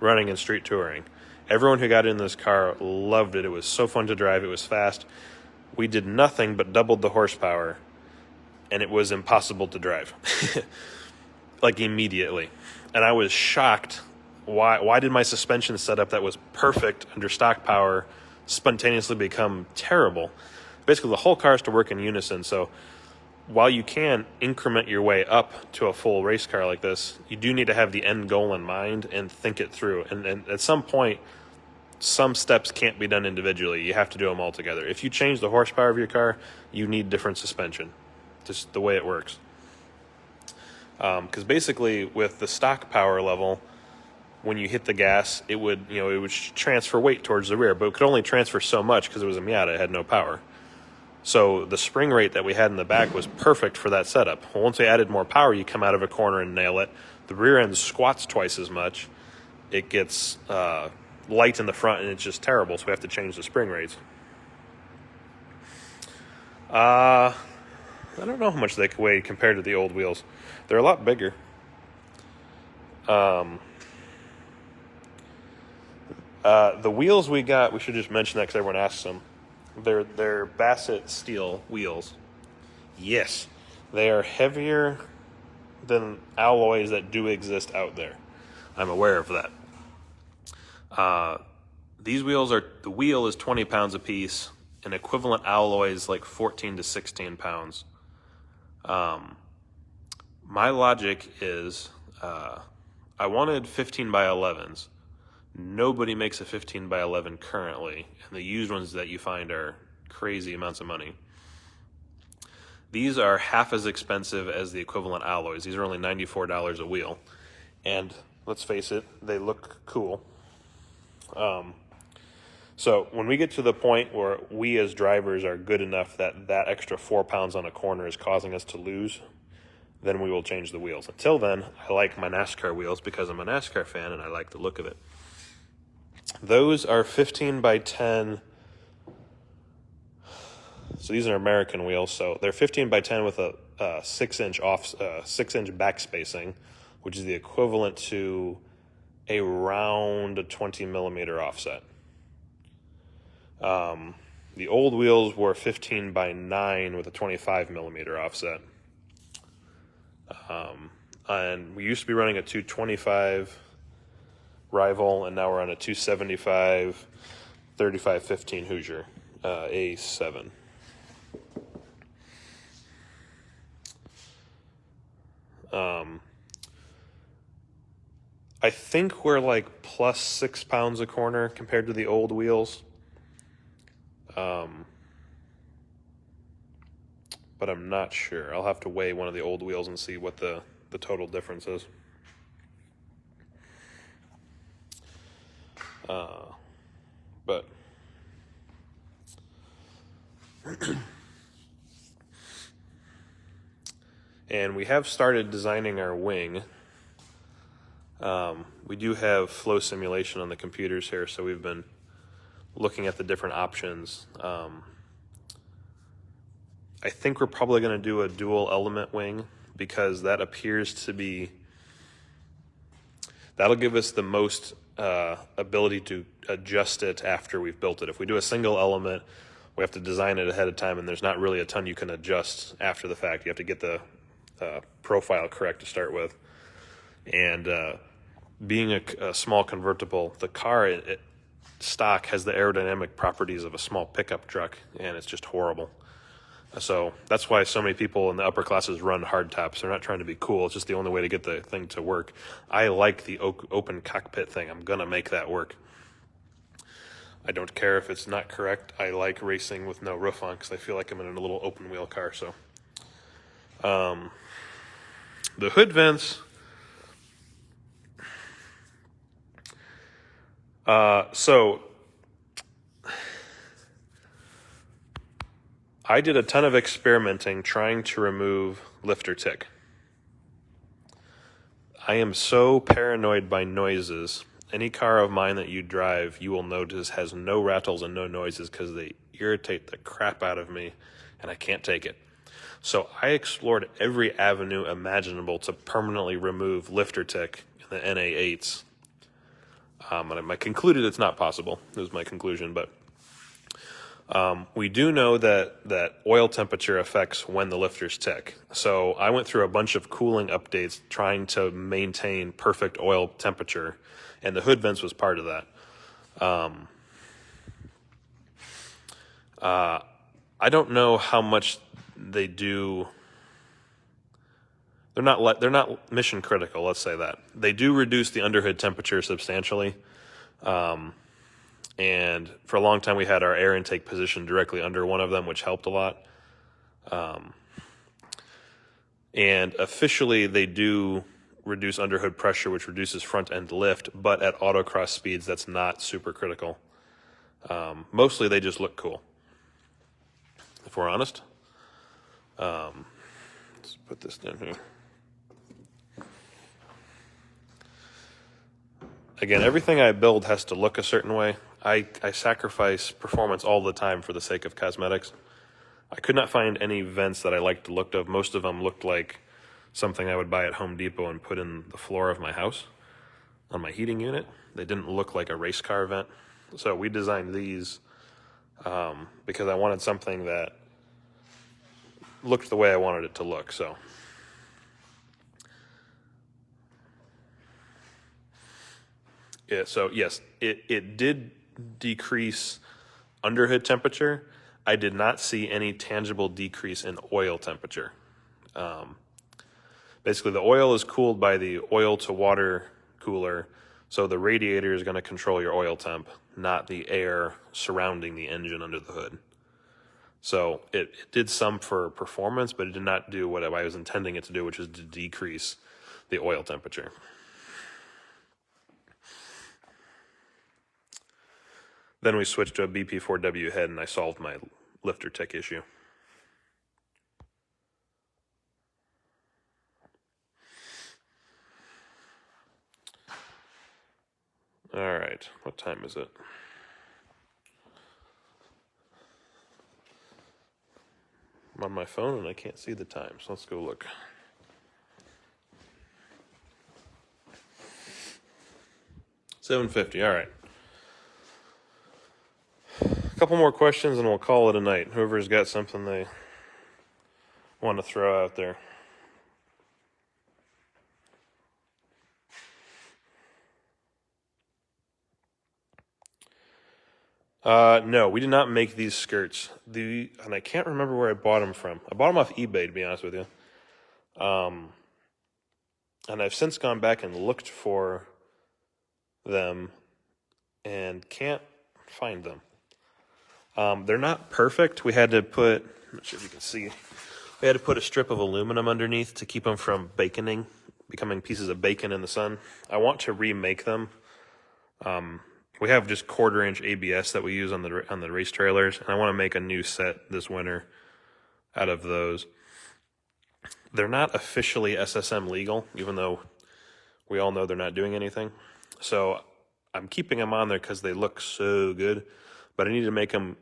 running in street touring. Everyone who got in this car loved it. It was so fun to drive. It was fast. We did nothing but doubled the horsepower, and it was impossible to drive. Like immediately. And I was shocked. Why did my suspension setup that was perfect under stock power spontaneously become terrible? Basically, the whole car has to work in unison. So while you can increment your way up to a full race car like this, you do need to have the end goal in mind and think it through. And at some point, some steps can't be done individually. You have to do them all together. If you change the horsepower of your car, you need different suspension. Just the way it works. Because basically, with the stock power level, when you hit the gas, it would transfer weight towards the rear, but it could only transfer so much because it was a Miata. It had no power. So the spring rate that we had in the back was perfect for that setup. Well, once we added more power, you come out of a corner and nail it. The rear end squats twice as much. It gets light in the front, and it's just terrible, so we have to change the spring rates. I don't know how much they weigh compared to the old wheels. They're a lot bigger. The wheels we got, we should just mention that because everyone asks them. They're Bassett steel wheels. Yes, they are heavier than alloys that do exist out there. I'm aware of that. These wheels the wheel is 20 pounds a piece, and equivalent alloy is like 14 to 16 pounds. My logic is, I wanted 15 by 11s. Nobody makes a 15 by 11 currently, and the used ones that you find are crazy amounts of money. These are half as expensive as the equivalent alloys. These are only $94 a wheel, and let's face it, they look cool. So when we get to the point where we as drivers are good enough that extra 4 pounds on a corner is causing us to lose, then we will change the wheels. Until then, I like my NASCAR wheels because I'm a NASCAR fan and I like the look of it. Those are 15 by 10. So these are American wheels. So they're 15 by 10 with a 6-inch back spacing, which is the equivalent to around a 20 millimeter offset. The old wheels were 15 by 9 with a 25 millimeter offset. And we used to be running a 225 Rival, and now we're on a 275 3515 Hoosier A7. I think we're like plus 6 pounds a corner compared to the old wheels. But I'm not sure. I'll have to weigh one of the old wheels and see what the total difference is. But and we have started designing our wing. We do have flow simulation on the computers here, so we've been looking at the different options. I think we're probably going to do a dual element wing because that appears to be, that'll give us the most ability to adjust it after we've built it. If we do a single element, we have to design it ahead of time, and there's not really a ton you can adjust after the fact. You have to get the profile correct to start with. And being a small convertible, the car stock has the aerodynamic properties of a small pickup truck, and it's just horrible. So that's why so many people in the upper classes run hardtops. They're not trying to be cool. It's just the only way to get the thing to work. I like the open cockpit thing. I'm going to make that work. I don't care if it's not correct. I like racing with no roof on because I feel like I'm in a little open wheel car. So the hood vents. So I did a ton of experimenting trying to remove lifter tick. I am so paranoid by noises. Any car of mine that you drive, you will notice has no rattles and no noises because they irritate the crap out of me, and I can't take it. So I explored every avenue imaginable to permanently remove lifter tick in the NA8s. And I concluded it's not possible. It was my conclusion, but we do know that oil temperature affects when the lifters tick. So I went through a bunch of cooling updates trying to maintain perfect oil temperature, and the hood vents was part of that. I don't know how much they do. They're not mission critical, let's say that. They do reduce the underhood temperature substantially. And for a long time, we had our air intake positioned directly under one of them, which helped a lot. And officially, they do reduce underhood pressure, which reduces front end lift, but at autocross speeds, that's not super critical. Mostly, they just look cool, if we're honest. Let's put this down here. Again, everything I build has to look a certain way. I sacrifice performance all the time for the sake of cosmetics. I could not find any vents that I liked the look of. Most of them looked like something I would buy at Home Depot and put in the floor of my house on my heating unit. They didn't look like a race car vent. So we designed these because I wanted something that looked the way I wanted it to look. So yeah, so yes, it did decrease underhood temperature. I did not see any tangible decrease in oil temperature. Basically, the oil is cooled by the oil to water cooler, so the radiator is going to control your oil temp, not the air surrounding the engine under the hood. So it did some for performance, but it did not do what I was intending it to do, which is to decrease the oil temperature. Then we switched to a BP4W head, and I solved my lifter tick issue. All right, what time is it? I'm on my phone, and I can't see the time, so let's go look. $7:50, all right. A couple more questions and we'll call it a night. Whoever's got something they want to throw out there. No, we did not make these skirts. And I can't remember where I bought them from. I bought them off eBay, to be honest with you. And I've since gone back and looked for them and can't find them. They're not perfect. We had to put, I'm not sure if you can see, we had to put a strip of aluminum underneath to keep them from baconing, becoming pieces of bacon in the sun. I want to remake them. We have just 1/4-inch ABS that we use on the race trailers, and I want to make a new set this winter out of those. They're not officially SSM legal, even though we all know they're not doing anything. So I'm keeping them on there because they look so good. but I need to make them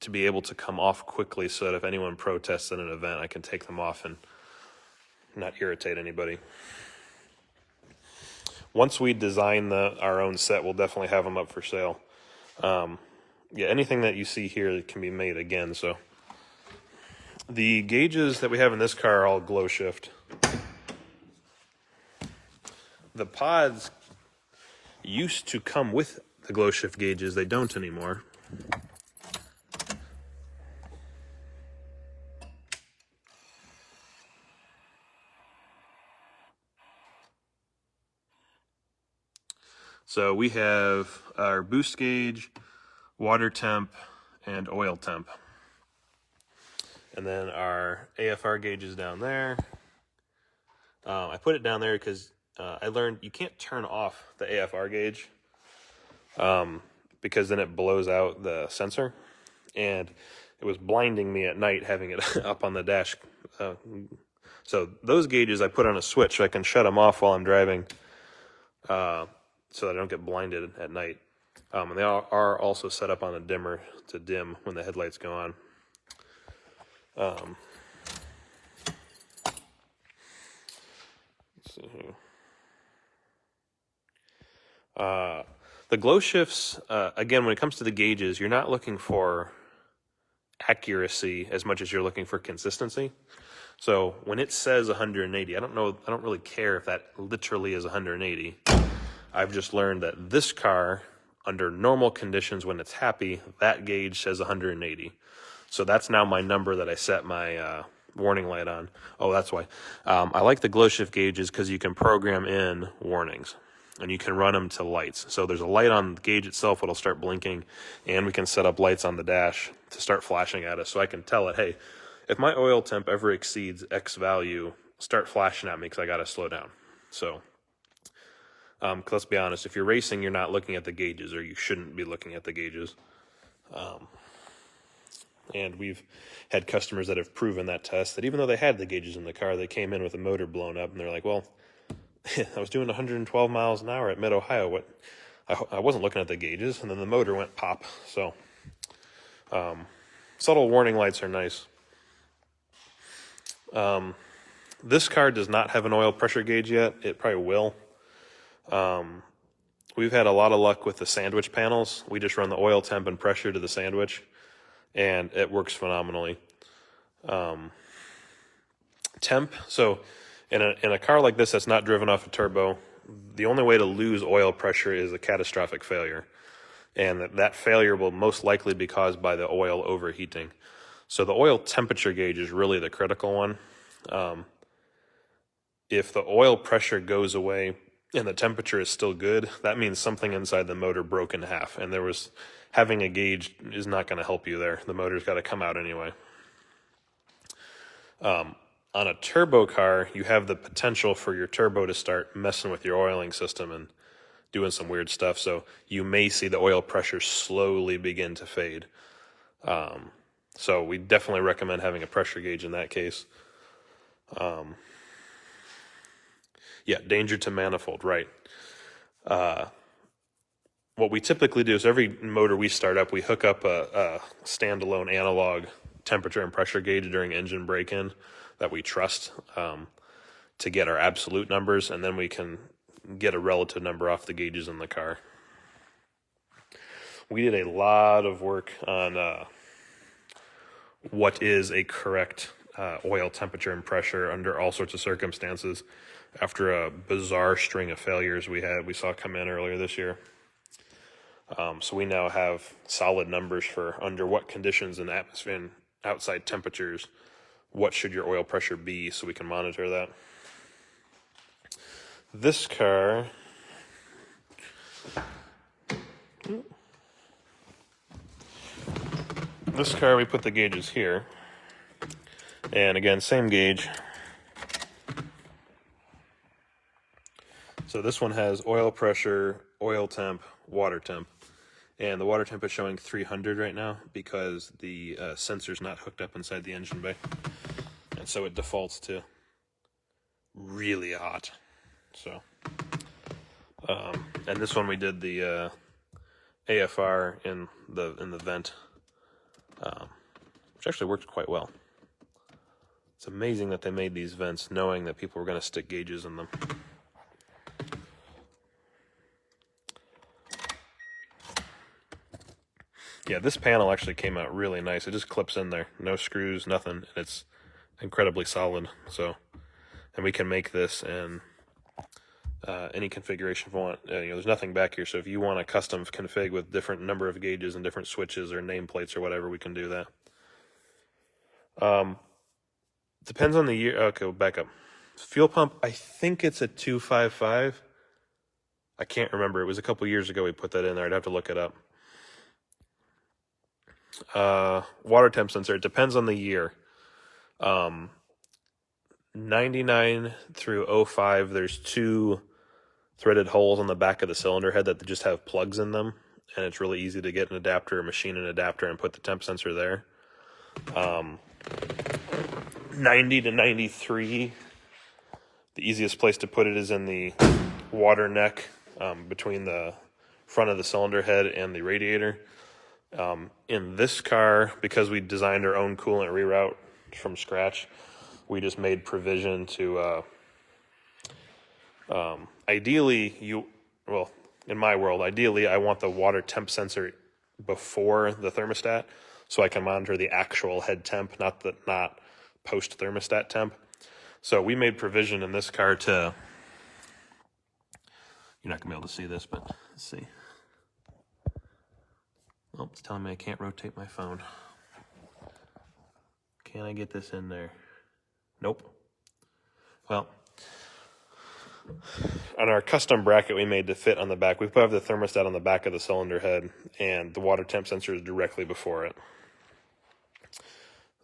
to be able to come off quickly so that if anyone protests at an event, I can take them off and not irritate anybody. Once we design our own set, we'll definitely have them up for sale. Yeah, anything that you see here can be made again. So the gauges that we have in this car are all glow shift. The pods used to come with the glow shift gauges. They don't anymore. So we have our boost gauge, water temp, and oil temp. And then our AFR gauge is down there. I put it down there because I learned you can't turn off the AFR gauge because then it blows out the sensor. And it was blinding me at night having it up on the dash. So those gauges I put on a switch so I can shut them off while I'm driving so that I don't get blinded at night. And they are also set up on a dimmer to dim when the headlights go on. Let's see here. The glow shifts, again, when it comes to the gauges, you're not looking for accuracy as much as you're looking for consistency. So when it says 180, I don't really care if that literally is 180. I've just learned that this car, under normal conditions when it's happy, that gauge says 180. So that's now my number that I set my warning light on. Oh, that's why. I like the glow shift gauges because you can program in warnings and you can run them to lights. So there's a light on the gauge itself that'll start blinking, and we can set up lights on the dash to start flashing at us. So I can tell it, hey, if my oil temp ever exceeds X value, start flashing at me because I got to slow down. So let's be honest, if you're racing, you're not looking at the gauges, or you shouldn't be looking at the gauges. And we've had customers that have proven that test, that even though they had the gauges in the car, they came in with a motor blown up, and they're like, well, I was doing 112 miles an hour at Mid-Ohio. I wasn't looking at the gauges, and then the motor went pop. So subtle warning lights are nice. This car does not have an oil pressure gauge yet. It probably will. We've had a lot of luck with the sandwich panels. We just run the oil temp and pressure to the sandwich, and it works phenomenally. Temp, so in a car like this that's not driven off a turbo, the only way to lose oil pressure is a catastrophic failure. And that failure will most likely be caused by the oil overheating. So the oil temperature gauge is really the critical one. If the oil pressure goes away and the temperature is still good, that means something inside the motor broke in half. And having a gauge is not going to help you there. The motor's got to come out anyway. On a turbo car, you have the potential for your turbo to start messing with your oiling system and doing some weird stuff. So you may see the oil pressure slowly begin to fade. So we definitely recommend having a pressure gauge in that case. Yeah, danger to manifold, right. What we typically do is every motor we start up, we hook up a standalone analog temperature and pressure gauge during engine break-in that we trust to get our absolute numbers, and then we can get a relative number off the gauges in the car. We did a lot of work on what is a correct oil temperature and pressure under all sorts of circumstances after a bizarre string of failures we saw come in earlier this year. So we now have solid numbers for under what conditions in atmosphere and outside temperatures, what should your oil pressure be, so we can monitor that. This car, we put the gauges here. And again, same gauge. So this one has oil pressure, oil temp, water temp. And the water temp is showing 300 right now because the sensor's not hooked up inside the engine bay. And so it defaults to really hot. So, and this one we did the AFR in the vent, which actually worked quite well. It's amazing that they made these vents knowing that people were going to stick gauges in them. Yeah, this panel actually came out really nice. It just clips in there, no screws, nothing. It's incredibly solid. So, and we can make this in any configuration if we want. There's nothing back here, so if you want a custom config with different number of gauges and different switches or nameplates or whatever, we can do that. Depends on the year. Okay, we'll back up. Fuel pump, I think it's a 255. I can't remember. It was a couple years ago we put that in there. I'd have to look it up. Water temp sensor, it depends on the year. 99 through 05, there's 2 threaded holes on the back of the cylinder head that just have plugs in them, and it's really easy to get an adapter, machine an adapter, and put the temp sensor there. 90 to 93, the easiest place to put it is in the water neck between the front of the cylinder head and the radiator. In this car, because we designed our own coolant reroute from scratch, we just made provision to ideally, in my world, ideally I want the water temp sensor before the thermostat so I can monitor the actual head temp, not post thermostat temp. So we made provision in this car to, you're not gonna be able to see this, but let's see. Oh, it's telling me I can't rotate my phone. Can I get this in there? Nope. Well, on our custom bracket we made to fit on the back, we put the thermostat on the back of the cylinder head, and the water temp sensor is directly before it.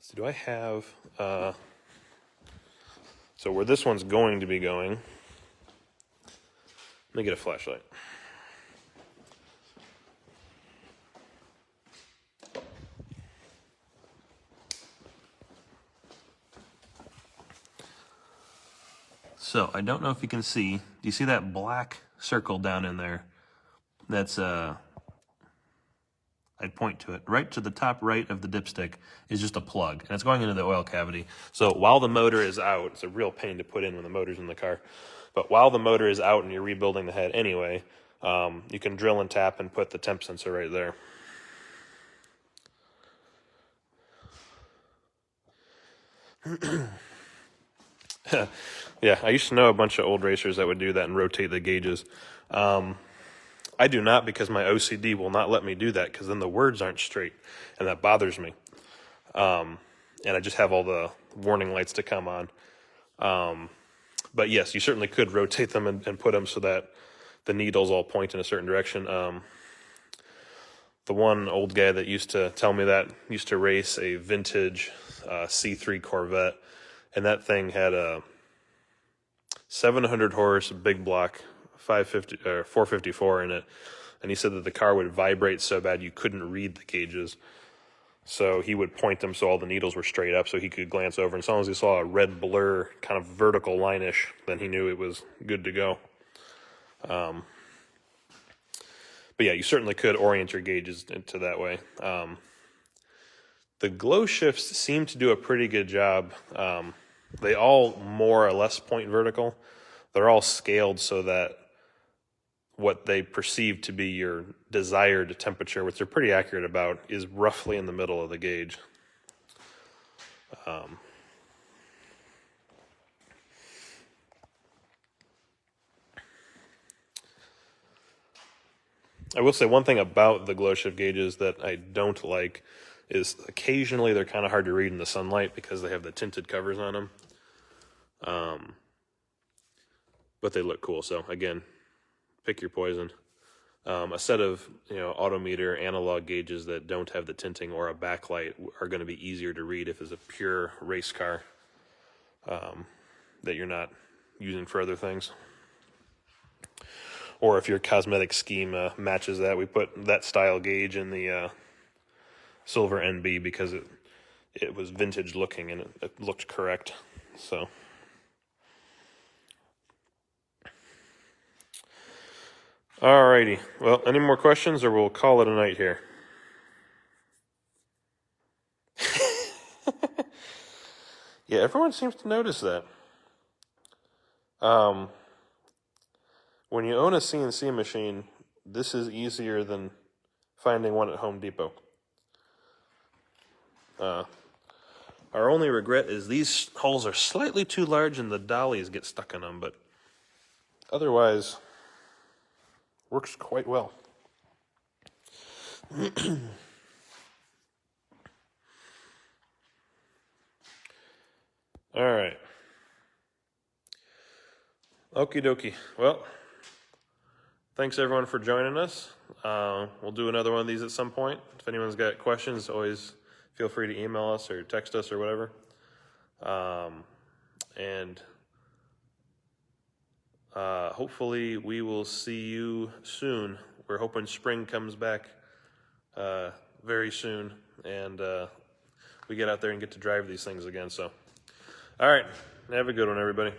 So do I have, so where this one's going to be going, let me get a flashlight. So I don't know if you can see, do you see that black circle down in there? That's, I'd point to it. Right to the top right of the dipstick is just a plug, and it's going into the oil cavity. So while the motor is out, it's a real pain to put in when the motor's in the car, but while the motor is out and you're rebuilding the head anyway, you can drill and tap and put the temp sensor right there. Yeah, I used to know a bunch of old racers that would do that and rotate the gauges. I do not, because my OCD will not let me do that, because then the words aren't straight, and that bothers me. And I just have all the warning lights to come on. But yes, you certainly could rotate them and put them so that the needles all point in a certain direction. The one old guy that used to tell me that used to race a vintage C3 Corvette, and that thing had a 700 horse big block 550 or 454 in it, and he said that the car would vibrate so bad you couldn't read the gauges. So he would point them so all the needles were straight up so he could glance over, and as long as he saw a red blur, kind of vertical line-ish, then he knew it was good to go. But yeah, you certainly could orient your gauges into that way. The glow shifts seem to do a pretty good job. They all more or less point vertical. They're all scaled so that what they perceive to be your desired temperature, which they're pretty accurate about, is roughly in the middle of the gauge. I will say one thing about the glow shift gauges that I don't like is occasionally they're kind of hard to read in the sunlight because they have the tinted covers on them. But they look cool. So again, pick your poison. A set of autometer analog gauges that don't have the tinting or a backlight are going to be easier to read if it's a pure race car that you're not using for other things. Or if your cosmetic scheme matches that, we put that style gauge in the silver NB because it was vintage looking and it looked correct. So. Alrighty. Well, any more questions, or we'll call it a night here? Yeah, everyone seems to notice that. When you own a CNC machine, this is easier than finding one at Home Depot. Our only regret is these holes are slightly too large and the dollies get stuck in them, but otherwise, works quite well. All right. Okie dokie. Well, thanks everyone for joining us. We'll do another one of these at some point. If anyone's got questions, always feel free to email us or text us or whatever. Hopefully we will see you soon. We're hoping spring comes back very soon, and we get out there and get to drive these things again. So, all right, have a good one, everybody.